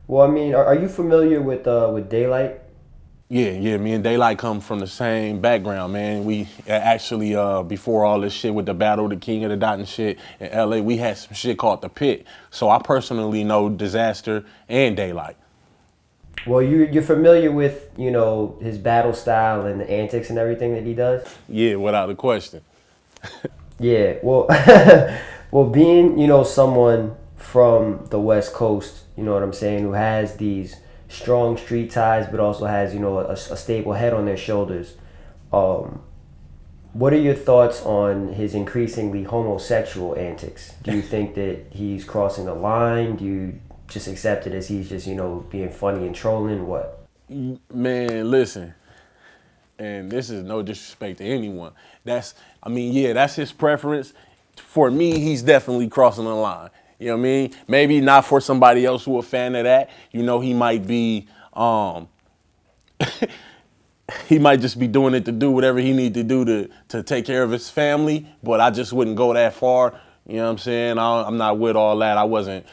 Well, I mean, are you familiar with Daylyt? Yeah, me and Daylyt come from the same background, man. We actually, before all this shit with the battle, the King of the Dot and shit in LA, we had some shit called the Pit. So I personally know Disaster and Daylyt. Well, you're familiar with his battle style and the antics and everything that he does. Yeah, without a question. Yeah. Well, well, being someone from the West Coast, you know what I'm saying, who has these strong street ties, but also has a stable head on their shoulders. Um, what are your thoughts on his increasingly homosexual antics? Do you think that he's crossing the line? Do you just accept it as he's just being funny and trolling? What? Man, listen, and this is no disrespect to anyone. Yeah, that's his preference. For me, he's definitely crossing the line. You know what I mean? Maybe not for somebody else who a fan of that. You know, he might just be doing it to do whatever he need to do to take care of his family. But I just wouldn't go that far. You know what I'm saying? I'm not with all that. I wasn't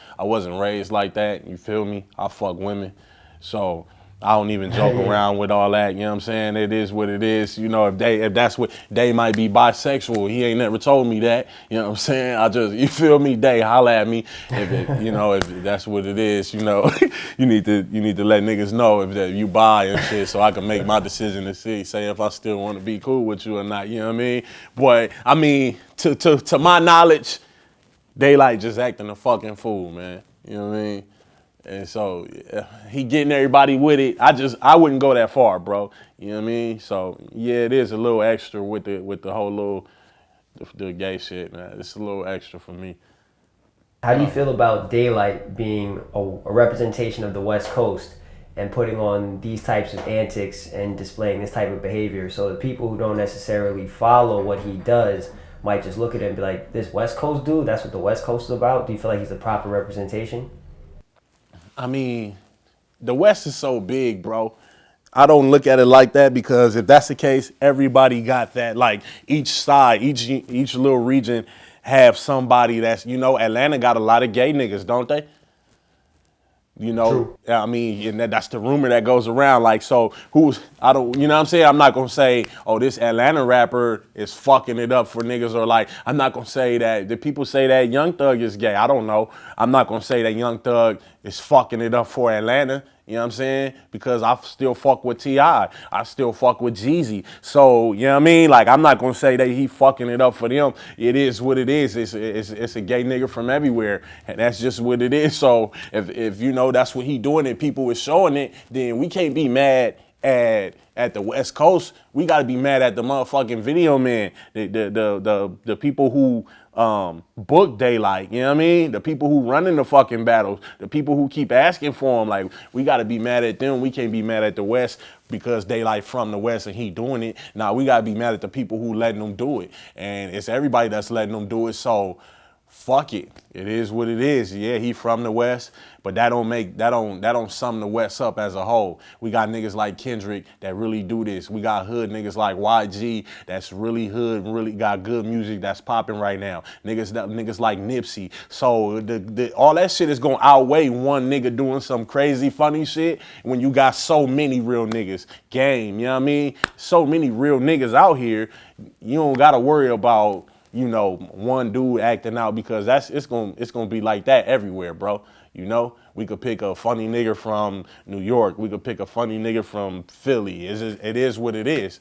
raised like that. You feel me? I fuck women, so I don't even joke Yeah. around with all that. You know what I'm saying? It is what it is. You know, if that's what they might be bisexual. He ain't never told me that. You know what I'm saying? You feel me? Day, holla at me if that's what it is. You need to let niggas know if that you bi and shit, so I can make my decision to say if I still want to be cool with you or not. You know what I mean? But I mean, to my knowledge, they like just acting a fucking fool, man. You know what I mean? And so he getting everybody with it. I wouldn't go that far, bro. You know what I mean? So yeah, it is a little extra with the whole the gay shit, man. It's a little extra for me. How do you feel about Daylyt being a representation of the West Coast and putting on these types of antics and displaying this type of behavior so that people who don't necessarily follow what he does might just look at it and be like, this West Coast dude, that's what the West Coast is about? Do you feel like he's a proper representation? I mean, the West is so big, bro. I don't look at it like that because if that's the case, everybody got that. Like each side, each little region have somebody that's Atlanta got a lot of gay niggas, don't they? True. I mean, and that's the rumor that goes around. Like, so I don't, you know what I'm saying? I'm not gonna say, oh, this Atlanta rapper is fucking it up for niggas, or like, I'm not gonna say that. The people say that Young Thug is gay. I don't know. I'm not gonna say that Young Thug is fucking it up for Atlanta. You know what I'm saying? Because I still fuck with T.I. I still fuck with Jeezy. So, you know what I mean? Like, I'm not going to say that he fucking it up for them. It is what it is. It's a gay nigga from everywhere. And that's just what it is. So, if that's what he doing and people is showing it, then we can't be mad at the West Coast. We got to be mad at the motherfucking video man, the people who book Daylyt, you know what I mean? The people who running the fucking battles, the people who keep asking for them. Like, we got to be mad at them. We can't be mad at the West because Daylyt from the West and he doing it. Now we got to be mad at the people who letting them do it. And it's everybody that's letting them do it. So fuck it. It is what it is. Yeah, he from the West, but that don't sum the West up as a whole. We got niggas like Kendrick that really do this. We got hood niggas like YG that's really hood and really got good music that's popping right now. Niggas like Nipsey. So all that shit is gonna outweigh one nigga doing some crazy funny shit when you got so many real niggas. Game, you know what I mean? So many real niggas out here. You don't gotta worry about one dude acting out because it's gonna be like that everywhere, bro. We could pick a funny nigga from New York. We could pick a funny nigga from Philly. It is what it is,